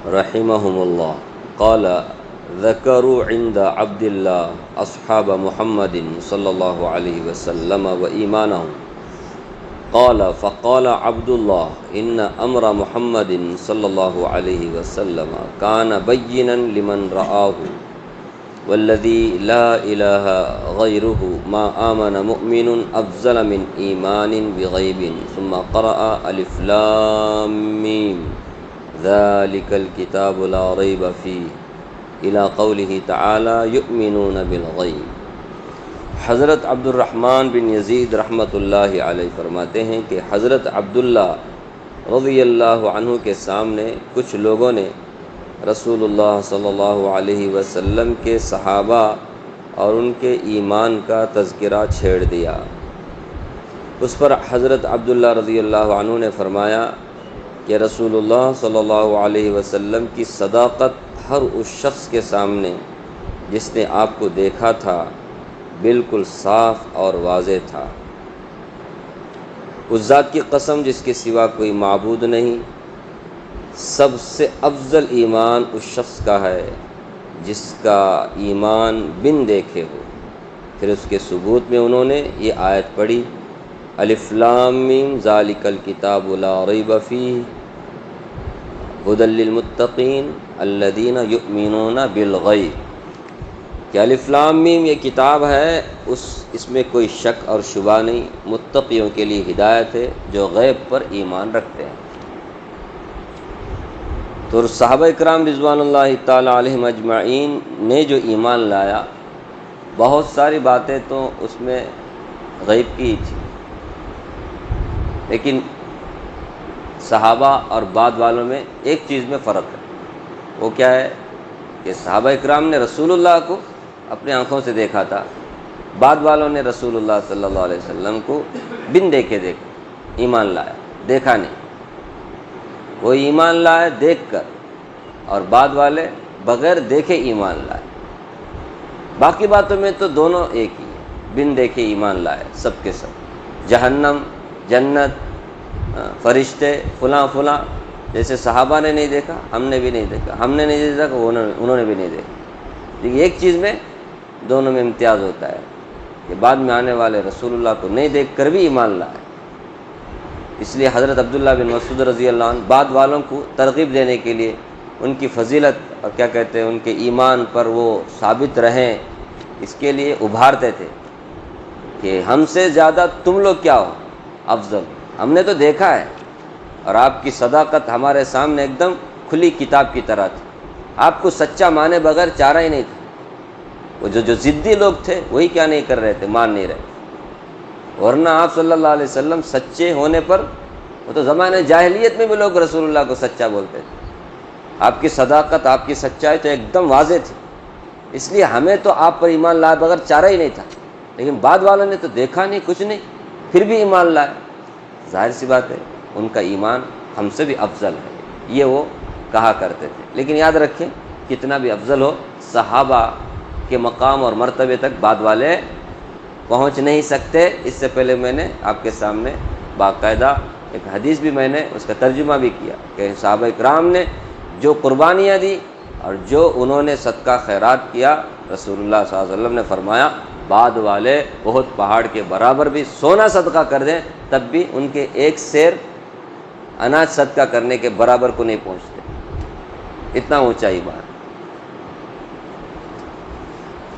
رحمهم الله قال ذكروا عند عبد الله أصحاب محمد صلى الله عليه وسلم وإيمانهم قال فقال عبد الله إن أمر محمد صلى الله عليه وسلم كان بينا لمن رآه والذي لا إله غيره ما آمن مؤمن أفضل من إيمان بغيب ثم قرأ ألف لام ميم ذلك الكتاب لا ريب فيه إلى قوله تعالى يؤمنون بالغيب۔ حضرت عبد الرحمن بن یزید رحمۃ اللہ علیہ فرماتے ہیں کہ حضرت عبداللہ رضی اللہ عنہ کے سامنے کچھ لوگوں نے رسول اللہ صلی اللہ علیہ وسلم کے صحابہ اور ان کے ایمان کا تذکرہ چھیڑ دیا۔ اس پر حضرت عبداللہ رضی اللہ عنہ نے فرمایا کہ رسول اللہ صلی اللہ علیہ وسلم کی صداقت ہر اس شخص کے سامنے جس نے آپ کو دیکھا تھا بالکل صاف اور واضح تھا۔ اس ذات کی قسم جس کے سوا کوئی معبود نہیں، سب سے افضل ایمان اس شخص کا ہے جس کا ایمان بن دیکھے ہو۔ پھر اس کے ثبوت میں انہوں نے یہ آیت پڑھی الف لام میم ذالک الکتاب لا ریب فیہ ھدی للمتقین الذین یؤمنون بالغیب، کہ الف لام میم یہ کتاب ہے، اس میں کوئی شک اور شبہ نہیں، متقیوں کے لیے ہدایت ہے جو غیب پر ایمان رکھتے ہیں۔ تو صحابہ اکرام رضوان اللہ تعالی علیہم اجمعین نے جو ایمان لایا، بہت ساری باتیں تو اس میں غیب کی ہی تھی، لیکن صحابہ اور بعد والوں میں ایک چیز میں فرق ہے۔ وہ کیا ہے کہ صحابہ اکرام نے رسول اللہ کو اپنی آنکھوں سے دیکھا تھا، بعد والوں نے رسول اللہ صلی اللہ علیہ وسلم کو بن دیکھے ایمان لایا، دیکھا نہیں۔ کوئی ایمان لائے دیکھ کر اور بعد والے بغیر دیکھے ایمان لائے۔ باقی باتوں میں تو دونوں ایک ہی ہے، بن دیکھے ایمان لائے سب کے سب، جہنم، جنت، فرشتے، فلاں فلاں، جیسے صحابہ نے نہیں دیکھا ہم نے بھی نہیں دیکھا، ہم نے نہیں دیکھا انہوں نے بھی نہیں دیکھا، لیکن ایک چیز میں دونوں میں امتیاز ہوتا ہے کہ بعد میں آنے والے رسول اللہ کو نہیں دیکھ کر بھی ایمان لائے۔ اس لیے حضرت عبداللہ بن مسعود رضی اللہ عنہ بعد والوں کو ترغیب دینے کے لیے ان کی فضیلت اور کیا کہتے ہیں ان کے ایمان پر وہ ثابت رہیں، اس کے لیے ابھارتے تھے کہ ہم سے زیادہ تم لوگ کیا ہو افضل، ہم نے تو دیکھا ہے اور آپ کی صداقت ہمارے سامنے ایک دم کھلی کتاب کی طرح تھی، آپ کو سچا مانے بغیر چارہ ہی نہیں تھا۔ وہ جو ضدی لوگ تھے وہی کیا نہیں کر رہے تھے، مان نہیں رہے، ورنہ آپ صلی اللہ علیہ وسلم سچے ہونے پر، وہ تو زمانے جاہلیت میں بھی لوگ رسول اللہ کو سچا بولتے تھے، آپ کی صداقت، آپ کی سچائی تو ایک دم واضح تھی، اس لیے ہمیں تو آپ پر ایمان لائے بغیر چارہ ہی نہیں تھا، لیکن بعد والوں نے تو دیکھا نہیں کچھ نہیں پھر بھی ایمان لائے، ظاہر سی بات ہے ان کا ایمان ہم سے بھی افضل ہے، یہ وہ کہا کرتے تھے۔ لیکن یاد رکھیں کتنا بھی افضل ہو، صحابہ کے مقام اور مرتبے تک بعد والے پہنچ نہیں سکتے۔ اس سے پہلے میں نے آپ کے سامنے باقاعدہ ایک حدیث بھی میں نے اس کا ترجمہ بھی کیا کہ صحابہ اکرام نے جو قربانیاں دی اور جو انہوں نے صدقہ خیرات کیا، رسول اللہ صلی اللہ علیہ وسلم نے فرمایا بعد والے بہت پہاڑ کے برابر بھی سونا صدقہ کر دیں تب بھی ان کے ایک سیر اناج صدقہ کرنے کے برابر کو نہیں پہنچتے، اتنا اونچا ایمان۔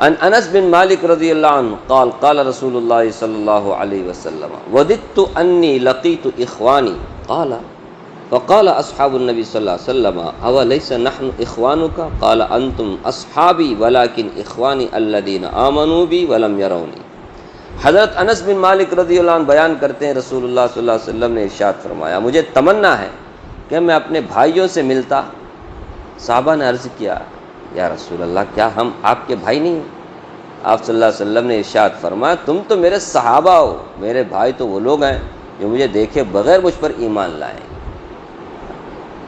عن انس بن مالک رضی اللہ عنہ قال قال رسول اللہ صلی اللہ علیہ وسلم وددت انی لقیت اخوانی قال فقال اصحاب النبی صلی اللہ علیہ وسلم اولیس نحن اخوانک قال انتم اصحابی ولکن اخوانی الذین آمنوا بی ولم یرونی۔ حضرت انس بن مالک رضی اللہ عنہ بیان کرتے ہیں رسول اللہ صلی اللہ علیہ وسلم نے ارشاد فرمایا مجھے تمنا ہے کہ میں اپنے بھائیوں سے ملتا۔ صحابہ نے عرض کیا یا رسول اللہ کیا ہم آپ کے بھائی نہیں ہیں؟ آپ صلی اللہ علیہ وسلم نے ارشاد فرمایا تم تو میرے صحابہ ہو، میرے بھائی تو وہ لوگ ہیں جو مجھے دیکھے بغیر مجھ پر ایمان لائیں۔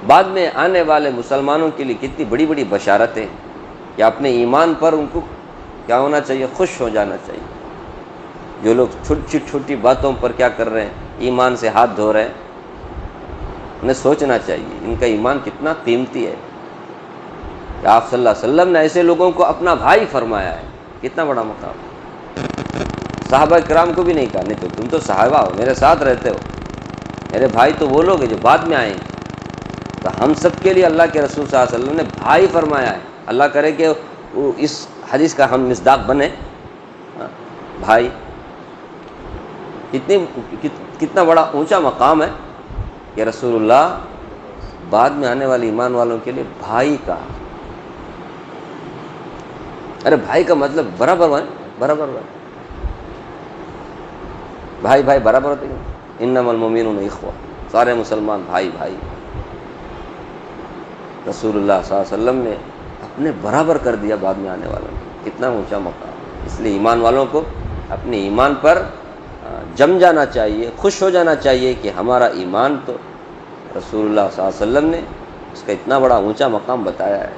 بعد میں آنے والے مسلمانوں کے لیے کتنی بڑی بڑی بشارتیں کہ اپنے ایمان پر ان کو کیا ہونا چاہیے، خوش ہو جانا چاہیے۔ جو لوگ چھوٹی چھوٹی باتوں پر کیا کر رہے ہیں، ایمان سے ہاتھ دھو رہے ہیں، انہیں سوچنا چاہیے ان کا ایمان کتنا قیمتی ہے، کہ آپ صلی اللہ علیہ وسلم نے ایسے لوگوں کو اپنا بھائی فرمایا ہے، کتنا بڑا مقام۔ صحابہ کرام کو بھی نہیں کہا، نہیں تو تم تو صحابہ ہو، میرے ساتھ رہتے ہو، میرے بھائی تو وہ لوگ ہیں جو بعد میں آئیں گے۔ تو ہم سب کے لیے اللہ کے رسول صلی اللہ علیہ وسلم نے بھائی فرمایا ہے۔ اللہ کرے کہ اس حدیث کا ہم مصداق بنے۔ بھائی کتنا بڑا اونچا مقام ہے کہ رسول اللہ بعد میں آنے والے ایمان والوں کے لیے بھائی کا۔ ارے بھائی کا مطلب برابر ہے، برابر ہے، بھائی بھائی برابر ہوتے ہیں۔ انما المؤمنون اخوہ، سارے مسلمان بھائی بھائی۔ رسول اللہ صلی اللہ علیہ وسلم نے اپنے برابر کر دیا بعد میں آنے والوں کو، کتنا اونچا مقام۔ اس لیے ایمان والوں کو اپنے ایمان پر جم جانا چاہیے، خوش ہو جانا چاہیے کہ ہمارا ایمان تو رسول اللہ صلی اللہ علیہ وسلم نے اس کا اتنا بڑا اونچا مقام بتایا ہے۔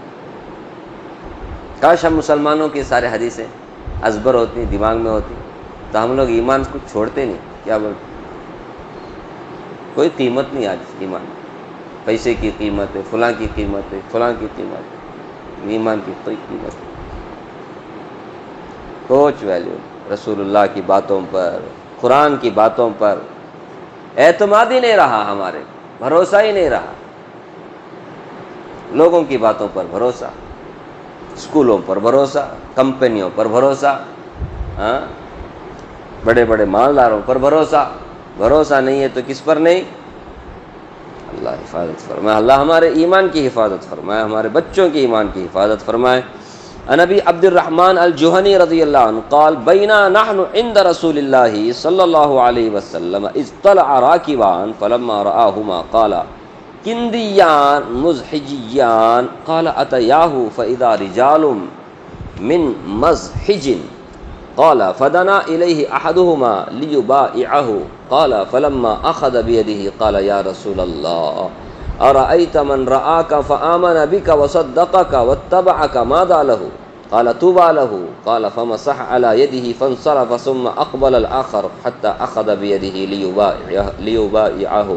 کاش ہم مسلمانوں کی سارے حدیثیں ازبر ہوتی، دماغ میں ہوتی، تو ہم لوگ ایمان کو چھوڑتے نہیں۔ کیا بولتے، کوئی قیمت نہیں آج ایمان، پیسے کی قیمت ہے، فلاں کی قیمت ہے، فلاں کی قیمت ہے، ایمان کی کوئی قیمت نہیں، کچھ ویلیو نہیں۔ رسول اللہ کی باتوں پر، قرآن کی باتوں پر اعتماد ہی نہیں رہا، ہمارے بھروسہ ہی نہیں رہا۔ لوگوں کی باتوں پر بھروسہ، اسکولوں پر بھروسہ، کمپنیوں پر بھروسہ، بڑے بڑے مالداروں پر بھروسہ۔ بھروسہ نہیں ہے تو کس پر نہیں؟ اللہ حفاظت فرمائے، اللہ ہمارے ایمان کی حفاظت فرمائے، ہمارے بچوں کی ایمان کی حفاظت فرمائے۔ عن ابی عبد الرحمن الجہنی رضی اللہ عنہ قال بینا نحن عند رسول اللہ صلی اللہ علیہ وسلم اذ طلع راکبان فلما رآہما قال کندیان مزحجیان قال اتیاہ فاذا رجال من مزحج قال فدنا الیہ احدہما لیبائعہ قال فلما اخذ بیدہ قال یا رسول اللہ ارأیت من رآک فآمن بک وصدقک واتبعک ماذا له قال طوبى له قال فمسح على يده فانصرف ثم اقبل الاخر حتى اخذ بيده ليبايعه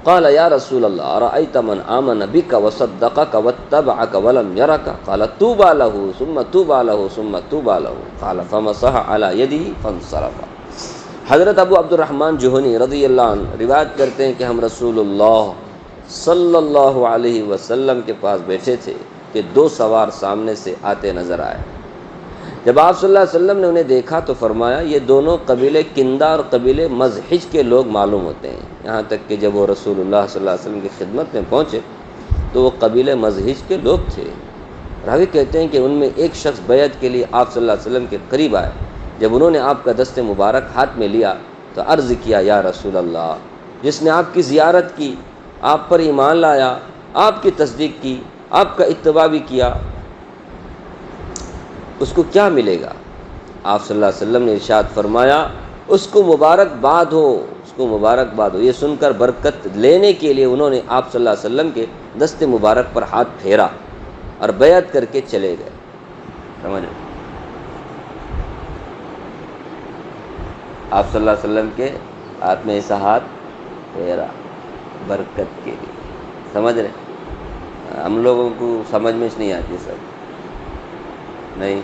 قال يا رسول الله ارأيت من آمن بك وصدقك واتبعك ولم يرك قال طوبى له ثم طوبى له ثم طوبى له قال فمسح على يده فانصرف۔ حضرت ابو عبد الرحمن جوہنی رضی اللہ عنہ روایت کرتے ہیں کہ ہم رسول اللہ صلی اللہ علیہ وسلم کے پاس بیٹھے تھے کہ دو سوار سامنے سے آتے نظر آئے۔ جب آپ صلی اللہ علیہ وسلم نے انہیں دیکھا تو فرمایا یہ دونوں قبیلے کندا اور قبیلے مزحج کے لوگ معلوم ہوتے ہیں، یہاں تک کہ جب وہ رسول اللہ صلی اللہ علیہ وسلم کی خدمت میں پہنچے تو وہ قبیلے مزحج کے لوگ تھے۔ راوی کہتے ہیں کہ ان میں ایک شخص بیعت کے لیے آپ صلی اللہ علیہ وسلم کے قریب آئے۔ جب انہوں نے آپ کا دست مبارک ہاتھ میں لیا تو عرض کیا یا رسول اللہ، جس نے آپ کی زیارت کی، آپ پر ایمان لایا، آپ کی تصدیق کی، آپ کا اتباع بھی کیا، اس کو کیا ملے گا؟ آپ صلی اللہ علیہ وسلم نے ارشاد فرمایا اس کو مبارکباد ہو، اس کو مبارکباد ہو۔ یہ سن کر برکت لینے کے لیے انہوں نے آپ صلی اللہ علیہ وسلم کے دست مبارک پر ہاتھ پھیرا اور بیعت کر کے چلے گئے۔ سمجھ رہے؟ آپ صلی اللہ علیہ وسلم کے ہاتھ میں ایسا ہاتھ پھیرا برکت کے لیے۔ سمجھ رہے؟ ہم لوگوں کو سمجھ میں نہیں آتی سب، نہیں،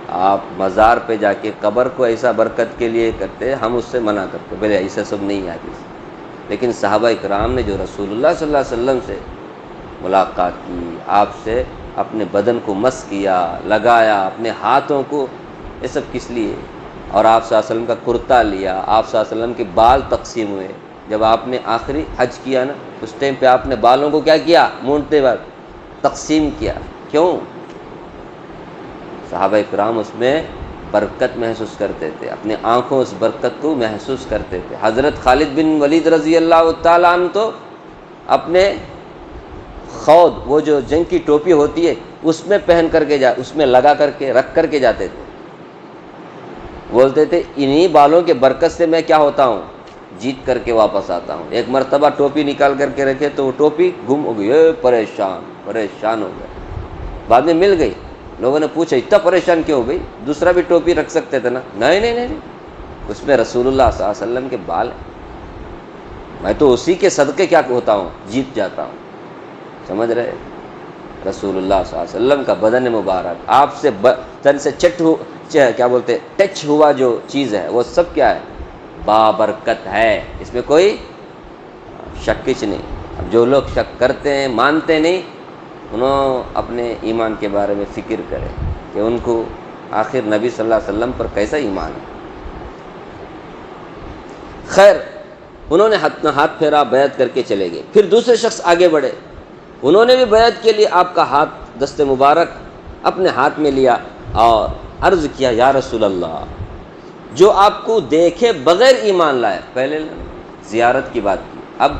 آپ مزار پہ جا کے قبر کو ایسا برکت کے لیے کرتے، ہم اس سے منع کرتے، بھلے ایسا سب نہیں آتی۔ لیکن صحابہ اکرام نے جو رسول اللہ صلی اللہ علیہ وسلم سے ملاقات کی، آپ سے اپنے بدن کو مس کیا، لگایا، اپنے ہاتھوں کو، یہ سب کس لیے؟ اور آپ صلی اللہ علیہ وسلم کا کرتا لیا، آپ صلی اللہ علیہ وسلم کے بال تقسیم ہوئے۔ جب آپ نے آخری حج کیا نا، اس ٹائم پہ آپ نے بالوں کو کیا کیا؟ مونڈتے وقت تقسیم کیا۔ کیوں؟ صحابہ کرام اس میں برکت محسوس کرتے تھے، اپنے آنکھوں اس برکت کو محسوس کرتے تھے۔ حضرت خالد بن ولید رضی اللہ تعالیٰ عنہ تو اپنے خود، وہ جو جنگ کی ٹوپی ہوتی ہے، اس میں پہن کر کے اس میں لگا کر کے رکھ کر کے جاتے تھے۔ بولتے تھے انہی بالوں کے برکت سے میں کیا ہوتا ہوں؟ جیت کر کے واپس آتا ہوں۔ ایک مرتبہ ٹوپی نکال کر کے رکھے تو وہ ٹوپی گم ہو گئی، پریشان ہو گئے، بعد میں مل گئی۔ لوگوں نے پوچھا اتنا پریشان کیوں ہو گئی؟ دوسرا بھی ٹوپی رکھ سکتے تھے نا۔ نہیں، اس میں رسول اللہ صلی اللہ علیہ وسلم کے بال ہیں، میں تو اسی کے صدقے کیا ہوتا ہوں؟ جیت جاتا ہوں۔ سمجھ رہے؟ رسول اللہ صلی اللہ علیہ وسلم کا بدن مبارک، آپ سے تن سے کیا بولتے ٹچ ہوا جو چیز ہے وہ سب کیا ہے؟ بابرکت ہے، اس میں کوئی شک نہیں۔ اب جو لوگ شک کرتے ہیں، مانتے نہیں، انہوں اپنے ایمان کے بارے میں فکر کریں کہ ان کو آخر نبی صلی اللہ علیہ وسلم پر کیسا ایمان ہے۔ خیر، انہوں نے ہاتھ پھیرا، بیعت کر کے چلے گئے۔ پھر دوسرے شخص آگے بڑھے، انہوں نے بھی بیعت کے لیے آپ کا ہاتھ، دست مبارک اپنے ہاتھ میں لیا اور عرض کیا، یا رسول اللہ، جو آپ کو دیکھے بغیر ایمان لائے، پہلے زیارت کی بات کی، اب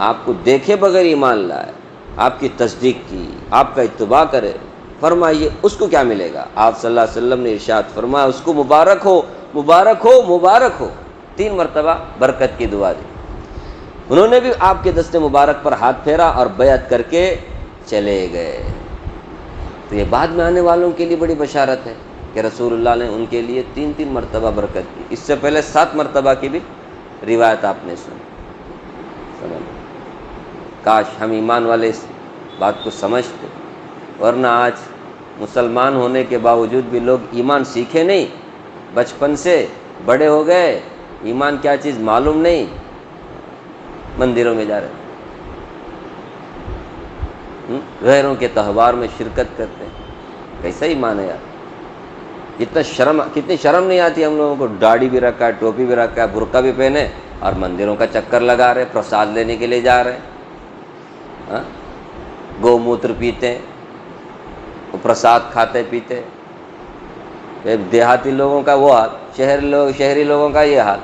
آپ کو دیکھے بغیر ایمان لائے، آپ کی تصدیق کی، آپ کا اتباع کرے، فرمائیے اس کو کیا ملے گا؟ آپ صلی اللہ علیہ وسلم نے ارشاد فرمایا، اس کو مبارک ہو، مبارک ہو، مبارک ہو، 3 مرتبہ برکت کی دعا دی۔ انہوں نے بھی آپ کے دست مبارک پر ہاتھ پھیرا اور بیعت کر کے چلے گئے۔ تو یہ بعد میں آنے والوں کے لیے بڑی بشارت ہے کہ رسول اللہ نے ان کے لیے 3 مرتبہ برکت کی۔ اس سے پہلے 7 مرتبہ کی بھی روایت آپ نے سنی۔ کاش ہم ایمان والے اس بات کو سمجھتے، ورنہ آج مسلمان ہونے کے باوجود بھی لوگ ایمان سیکھے نہیں، بچپن سے بڑے ہو گئے، ایمان کیا چیز معلوم نہیں، مندروں میں جا رہے ہیں، غیروں کے تہوار میں شرکت کرتے ہیں، کیسا ایمان ہے یار؟ کتنی شرم نہیں آتی ہم لوگوں کو، داڑھی بھی رکھا ہے، ٹوپی بھی رکھا ہے، برقع بھی پہنے اور مندروں کا چکر لگا رہے، پرساد لینے کے لیے جا رہے ہیں، گو موتر پیتے، پرساد کھاتے پیتے۔ دیہاتی لوگوں کا وہ حال، شہری لوگوں کا یہ حال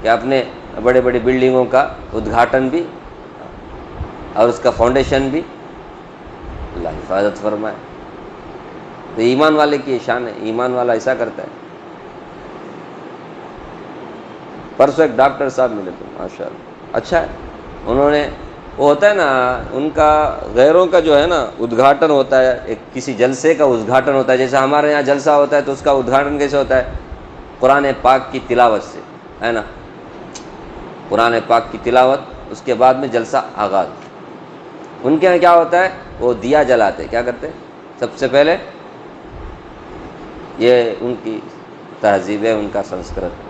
کہ اپنے بڑے بڑی بلڈنگوں کا ادگھاٹن بھی اور اس کا فاؤنڈیشن بھی، اللہ حفاظت فرمائے۔ تو ایمان والے کی شان ہے، ایمان والا ایسا کرتا ہے۔ پرسوں ایک ڈاکٹر صاحب ملے تھے، ماشاء اللہ اچھا ہے، انہوں نے وہ ہوتا ہے نا ان کا غیروں کا جو ہے نا ادگھاٹن ہوتا ہے، ایک کسی جلسے کا ادگھاٹن ہوتا ہے، جیسے ہمارے یہاں جلسہ ہوتا ہے تو اس کا ادگھاٹن کیسے ہوتا ہے؟ قرآن پاک کی تلاوت سے، ہے نا، قرآن پاک کی تلاوت، اس کے بعد میں جلسہ آغاز۔ ان کے یہاں کیا ہوتا ہے؟ وہ دیا جلاتے، کیا کرتے؟ سب سے پہلے یہ ان کی تہذیب ہے، ان کا سنسکرت۔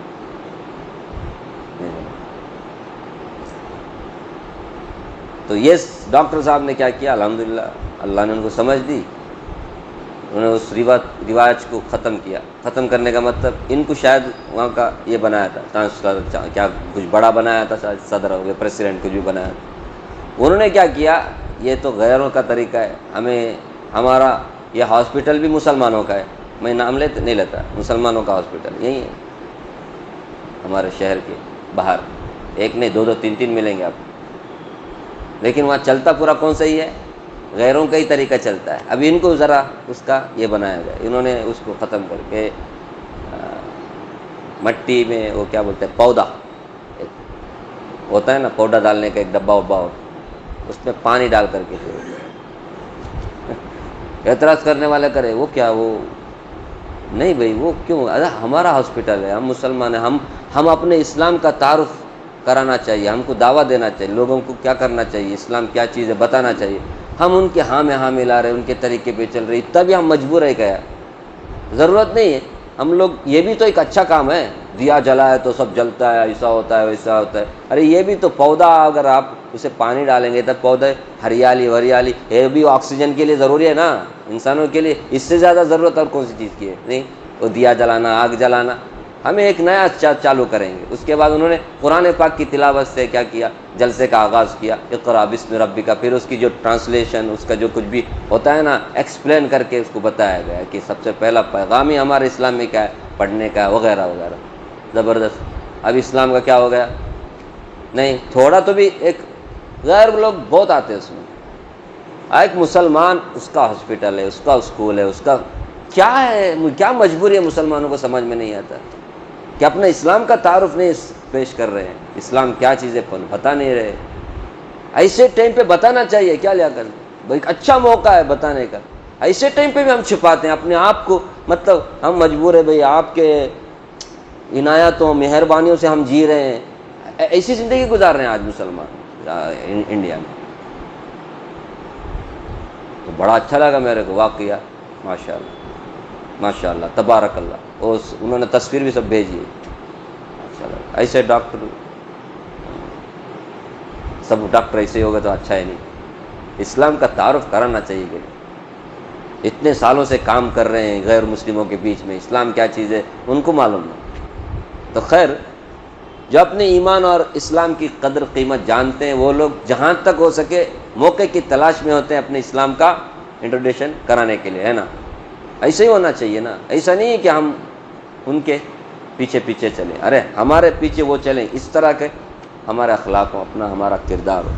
تو یہ ڈاکٹر صاحب نے کیا کیا؟ الحمدللہ اللہ نے ان کو سمجھ دی، انہوں نے اس رواج کو ختم کیا۔ ختم کرنے کا مطلب ان کو شاید وہاں کا یہ بنایا تھا چانسلر، کیا کچھ بڑا بنایا تھا، شاید صدر ہو گیا، پریسیڈنٹ کچھ بھی بنایا تھا۔ انہوں نے کیا کیا؟ یہ تو غیروں کا طریقہ ہے، ہمارا یہ ہاسپٹل بھی مسلمانوں کا ہے، میں نام نہیں لیتا، مسلمانوں کا ہاسپٹل یہی ہے ہمارے شہر کے باہر، ایک نہیں، 2 3 ملیں گے آپ کو، لیکن وہاں چلتا پورا کون سا ہی ہے؟ غیروں کا ہی طریقہ چلتا ہے۔ اب ان کو ذرا اس کا یہ بنایا گیا، انہوں نے اس کو ختم کر کے مٹی میں وہ کیا بولتے ہیں، پودا ایک ہوتا ہے نا، پودا ڈالنے کا ایک ڈبہ وبا ہوتا، اس میں پانی ڈال کر کے اعتراض کرنے والے کرے وہ کیا، وہ نہیں بھائی، وہ کیوں؟ ہمارا ہاسپٹل ہے، ہم مسلمان ہیں، ہم اپنے اسلام کا تعارف کرانا چاہیے، ہم کو دعویٰ دینا چاہیے، لوگوں کو کیا کرنا چاہیے، اسلام کیا چیز ہے بتانا چاہیے۔ ہم ان کے ہاں میں ہاں ملا رہے، ان کے طریقے پہ چل رہے، تبھی ہم مجبور ہے کیا؟ ضرورت نہیں ہے، ہم لوگ یہ بھی تو ایک اچھا کام ہے، دیا جلائے تو سب جلتا ہے، ایسا ہوتا ہے ویسا ہوتا ہے، ارے یہ بھی تو پودا، اگر آپ اسے پانی ڈالیں گے تب پودے ہریالی، یہ بھی آکسیجن کے لیے ضروری ہے نا انسانوں کے لیے، اس سے زیادہ ضرورت اور کون سی چیز کی ہے؟ نہیں، وہ دیا جلانا، آگ جلانا، ہمیں ایک نیا چالو کریں گے۔ اس کے بعد انہوں نے قرآن پاک کی تلاوت سے کیا کیا؟ جلسے کا آغاز کیا، اقرا بسم ربک، پھر اس کی جو ٹرانسلیشن، اس کا جو کچھ بھی ہوتا ہے نا، ایکسپلین کر کے اس کو بتایا گیا کہ سب سے پہلا پیغام ہی ہمارے اسلام میں کیا ہے، پڑھنے کا، وغیرہ وغیرہ، زبردست۔ اب اسلام کا کیا ہو گیا؟ نہیں، تھوڑا تو بھی ایک غیر لوگ بہت آتے ہیں اس میں، ایک مسلمان، اس کا ہاسپٹل ہے، اس کا اسکول ہے، اس کا کیا ہے، کیا مجبوری ہے مسلمانوں کو سمجھ میں نہیں آتا کہ اپنا اسلام کا تعارف نہیں پیش کر رہے ہیں، اسلام کیا چیز ہے بتا نہیں رہے۔ ایسے ٹائم پہ بتانا چاہیے، کیا لیا کر بھائی، اچھا موقع ہے بتانے کا، ایسے ٹائم پہ بھی ہم چھپاتے ہیں اپنے آپ کو، مطلب ہم مجبور ہے بھائی، آپ کے عنایتوں مہربانیوں سے ہم جی رہے ہیں، ایسی زندگی گزار رہے ہیں آج مسلمان انڈیا میں۔ بڑا اچھا لگا میرے کو واقعہ، ماشاء اللہ ماشاء اللہ تبارک اللہ، انہوں نے تصویر بھی سب بھیجی ہے ماشاء اللہ۔ ایسے ڈاکٹر، سب ڈاکٹر ایسے ہوگا تو اچھا ہے نہیں، اسلام کا تعارف کرانا چاہیے کہ اتنے سالوں سے کام کر رہے ہیں غیر مسلموں کے بیچ میں، اسلام کیا چیز ہے ان کو معلوم نہیں۔ تو خیر، جو اپنے ایمان اور اسلام کی قدر قیمت جانتے ہیں وہ لوگ جہاں تک ہو سکے موقع کی تلاش میں ہوتے ہیں اپنے اسلام کا انٹروڈکشن کرانے کے لیے، ہے نا؟ ایسا ہی ہونا چاہیے نا، ایسا نہیں ہے کہ ہم ان کے پیچھے پیچھے چلیں، ارے ہمارے پیچھے وہ چلیں اس طرح کے ہمارے اخلاق ہو، اپنا ہمارا کردار ہو۔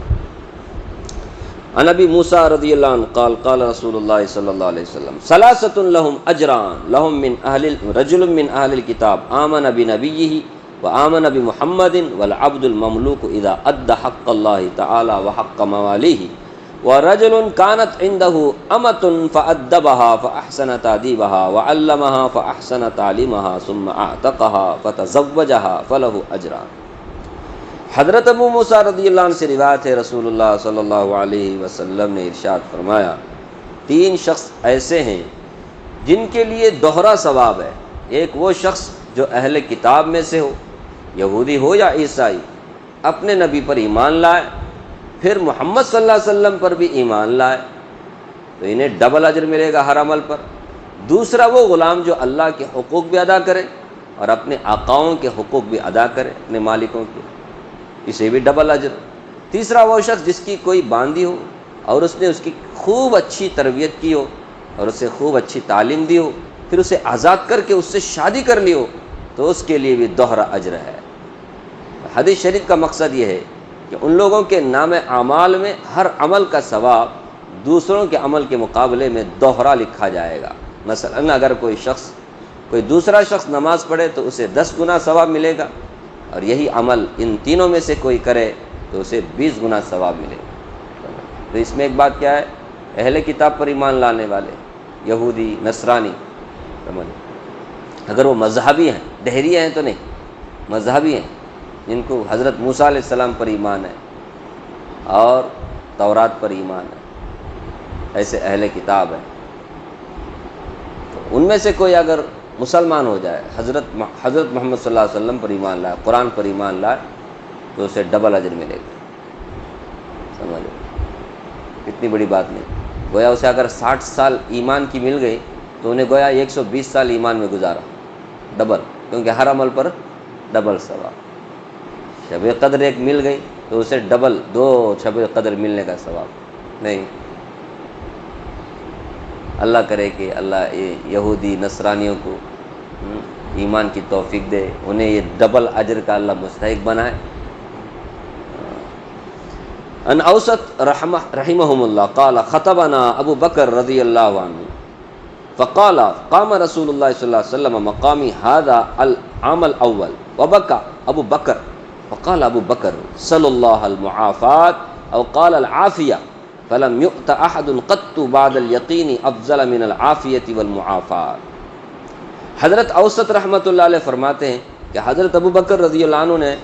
عن ابی موسیٰ رضی اللہ عنہ قال قال رسول اللہ صلی اللہ علیہ وسلم ثلاثۃ لهم اجران لهم من رجل من اهل الكتاب آمن بنبیہ وآمن بمحمد والعبد المملوک اذا ادى حق اللہ تعالی وحق موالیہ ورجل كانت عنده امة فأدبها فأحسن تأديبها وعلمها فأحسن تعليمها ثم اعتقها فتزوجها فله اجران۔ حضرت ابو موسیٰ رضی اللہ عنہ سے روایت ہے، رسول اللہ صلی اللہ علیہ وسلم نے ارشاد فرمایا، 3 شخص ایسے ہیں جن کے لیے دوہرا ثواب ہے۔ ایک وہ شخص جو اہل کتاب میں سے ہو، یہودی ہو یا عیسائی، اپنے نبی پر ایمان لائے، پھر محمد صلی اللہ علیہ وسلم پر بھی ایمان لائے، تو انہیں ڈبل اجر ملے گا ہر عمل پر۔ دوسرا وہ غلام جو اللہ کے حقوق بھی ادا کرے اور اپنے آقاؤں کے حقوق بھی ادا کرے، اپنے مالکوں کے، اسے بھی ڈبل اجر۔ تیسرا وہ شخص جس کی کوئی باندی ہو اور اس نے اس کی خوب اچھی تربیت کی ہو اور اسے خوب اچھی تعلیم دی ہو، پھر اسے آزاد کر کے اس سے شادی کر لی ہو، تو اس کے لیے بھی دوہرا اجر ہے۔ حدیث شریف کا مقصد یہ ہے کہ ان لوگوں کے نام اعمال میں ہر عمل کا ثواب دوسروں کے عمل کے مقابلے میں دوہرا لکھا جائے گا۔ مثلا اگر کوئی دوسرا شخص نماز پڑھے تو اسے 10 گنا ثواب ملے گا، اور یہی عمل ان تینوں میں سے کوئی کرے تو اسے 20 گنا ثواب ملے گا۔ تو اس میں ایک بات کیا ہے، اہل کتاب پر ایمان لانے والے، یہودی، نصرانی، اگر وہ مذہبی ہیں، دہریہ ہیں تو نہیں، مذہبی ہیں جن کو حضرت موسیٰ علیہ السلام پر ایمان ہے اور تورات پر ایمان ہے، ایسے اہل کتاب ہیں، تو ان میں سے کوئی اگر مسلمان ہو جائے، حضرت محمد صلی اللہ علیہ وسلم پر ایمان لائے، قرآن پر ایمان لائے، تو اسے ڈبل اجر ملے گا۔ سمجھو اتنی بڑی بات نہیں، گویا اسے اگر 60 سال ایمان کی مل گئی تو انہیں گویا 120 سال ایمان میں گزارا، ڈبل، کیونکہ ہر عمل پر ڈبل ثواب۔ شب قدر ایک مل گئی تو اسے ڈبل 2 شب قدر ملنے کا ثواب نہیں۔ اللہ کرے کہ اللہ یہودی نصرانیوں کو ایمان کی توفیق دے، انہیں یہ ڈبل اجر کا اللہ مستحق بنائے۔ ان اوسط رحمہم اللہ قال خطبنا ابو بکر رضی اللہ عنہ فقال قام رسول اللہ صلی اللہ علیہ وسلم مقامی هذا العام الاول وبكى ابو بکر فقال ابو بکر صلی اللہ المعافات او قال العافیہ فلم يؤت احد قط بعد اليقین افضل من العافیۃ والمعافات۔ حضرت اوسط رحمۃ اللہ علیہ فرماتے ہیں کہ حضرت ابو بکر رضی اللہ عنہ نے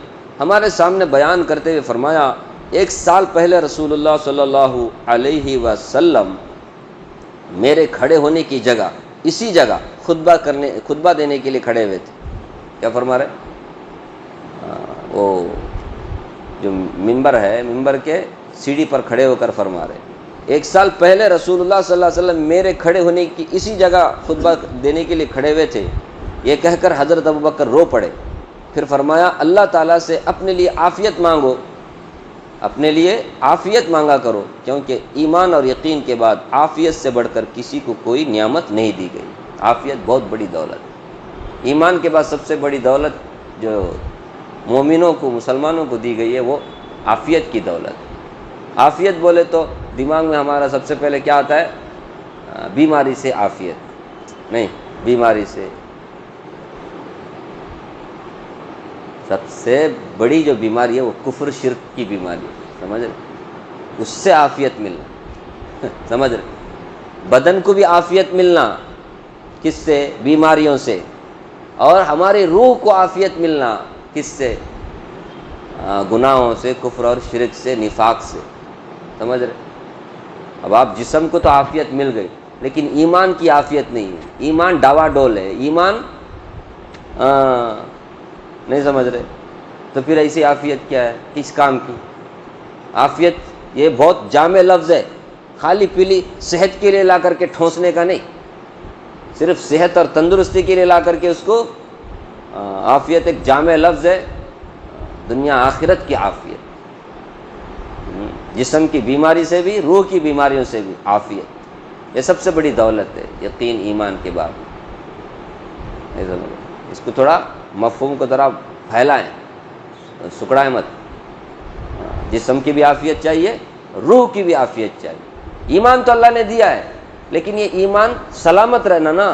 ہمارے سامنے بیان کرتے ہوئے فرمایا، 1 سال پہلے رسول اللہ صلی اللہ علیہ وسلم میرے کھڑے ہونے کی جگہ، اسی جگہ خطبہ دینے کے لیے کھڑے ہوئے تھے۔ کیا فرما رہے؟ وہ جو ممبر ہے، ممبر کے سیڑھی پر کھڑے ہو کر فرما رہے، 1 سال پہلے رسول اللہ صلی اللہ علیہ وسلم میرے کھڑے ہونے کی اسی جگہ خطبہ دینے کے لیے کھڑے ہوئے تھے۔ یہ کہہ کر حضرت ابو بکر رو پڑے، پھر فرمایا اللہ تعالیٰ سے اپنے لیے عافیت مانگو، اپنے لیے عافیت مانگا کرو، کیونکہ ایمان اور یقین کے بعد عافیت سے بڑھ کر کسی کو کوئی نعمت نہیں دی گئی۔ عافیت بہت بڑی دولت ہے، ایمان کے بعد سب سے بڑی دولت جو مومنوں کو، مسلمانوں کو دی گئی ہے وہ عافیت کی دولت۔ عافیت بولے تو دماغ میں ہمارا سب سے پہلے کیا آتا ہے؟ بیماری سے عافیت نہیں، بیماری سے سب سے بڑی جو بیماری ہے وہ کفر شرک کی بیماری ہے، سمجھ رہے؟ اس سے عافیت ملنا، سمجھ رہے؟ بدن کو بھی عافیت ملنا کس سے؟ بیماریوں سے، اور ہماری روح کو عافیت ملنا کس سے؟ گناہوں سے، کفر اور شرک سے، نفاق سے، سمجھ رہے؟ اب آپ جسم کو تو عافیت مل گئی، لیکن ایمان کی عافیت نہیں ہے، ایمان ڈاوا ڈول ہے، ایمان نہیں سمجھ رہے، تو پھر ایسی عافیت کیا ہے، کس کام کی عافیت؟ یہ بہت جامع لفظ ہے، خالی پیلی صحت کے لیے لا کر کے ٹھونسنے کا نہیں، صرف صحت اور تندرستی کے لیے لا کر کے اس کو عافیت ایک جامع لفظ ہے، دنیا آخرت کی عافیت، جسم کی بیماری سے بھی، روح کی بیماریوں سے بھی عافیت، یہ سب سے بڑی دولت ہے، یقین ایمان کے بعد۔ اس کو تھوڑا مفہوم کو ذرا پھیلائیں، سکڑائیں مت۔ جسم کی بھی عافیت چاہیے، روح کی بھی عافیت چاہیے۔ ایمان تو اللہ نے دیا ہے، لیکن یہ ایمان سلامت رہنا نا،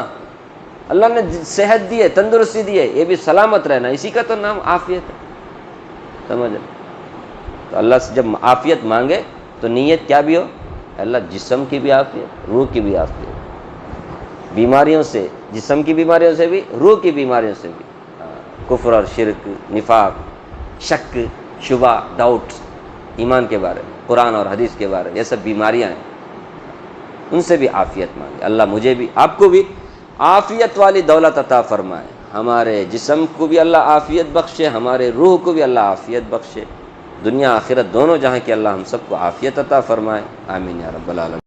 اللہ نے صحت دی ہے، تندرستی دی ہے، یہ بھی سلامت رہنا، اسی کا تو نام عافیت ہے، سمجھ؟ تو اللہ سے جب عافیت مانگے تو نیت کیا بھی ہو، اللہ جسم کی بھی عافیت، روح کی بھی عافیت، بیماریوں سے، جسم کی بیماریوں سے بھی، روح کی بیماریوں سے بھی، کفر اور شرک، نفاق، شک، شبہ، ڈاؤٹ ایمان کے بارے میں، قرآن اور حدیث کے بارے میں، یہ سب بیماریاں ہیں، ان سے بھی عافیت مانگے۔ اللہ مجھے بھی، آپ کو بھی عافیت والی دولت عطا فرمائے، ہمارے جسم کو بھی اللہ عافیت بخشے، ہمارے روح کو بھی اللہ عافیت بخشے، دنیا آخرت دونوں جہاں کی اللہ ہم سب کو عافیت عطا فرمائے، آمین یا رب العالمین۔